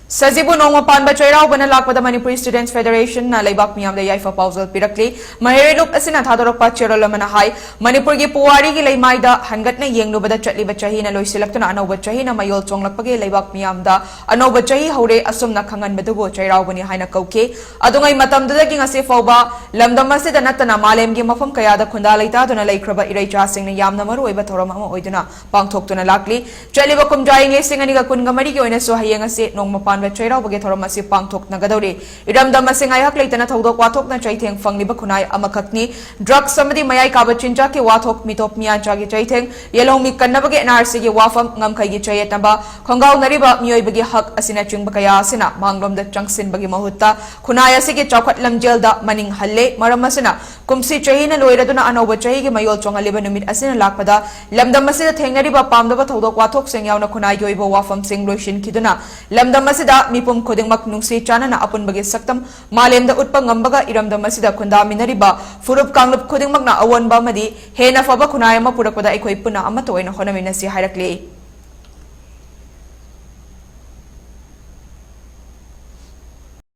Sajibu nongma panba chairau bana lakpada Manipuri Students Federation na laibak miyam da yaifa pausal pirakli mahiriluk asina thadorokpa cherolamana hai Manipur gi puwari gi laimai da hangat na yenglubada chatliba chahi na loisilaktuna anauba chahi na mayol chonglakpagi laibak miyam da anauba chahi haure asumna khangan madubu chairau bani haina kauke adungai matamdada gi ngase fauba lamdam asida natana malem gi mafam kaya da khunda laita duna laikraba iraicha sing na yamna maru oiba thoram ama oiduna pangthoktuna lakli chaliba kumjai nge singani ga kunga mari gi oina so hayeng ase nongma panba chairau bage thoram ase pangthok nagadori iramdam ase ngai hak leitana thodok wathok na chaitheng fangliba khunai amakakni drugs samadi mayai kaba chinja ke wathok mitop miya chagi chaitheng yelong mi kannabage nrc gi wafam ngamkhai gi chayetamba khongau nariba miyoi bage hak asina chingba kaya asina manglom da changsin bage mahutta khunai ase ge chawkhat lamjel da maning halle maram asina kumsi chahina loiraduna anoba chahi gi mayol chongaliba numit asina lakpada lamdam ase thengnariba pamdaba thodok wathok sing yauna khunai gi oiba wafam sing loishin kiduna lamdam ase da mipum kodingmak nungsi chanana apun bagi saktam malemda utpa ngambaga iramda masida khunda minariba furup kanglup kodingmak na awan ba madi hena faba khunaya ma purakpada aikoi puna amato ina honaminasi hairakle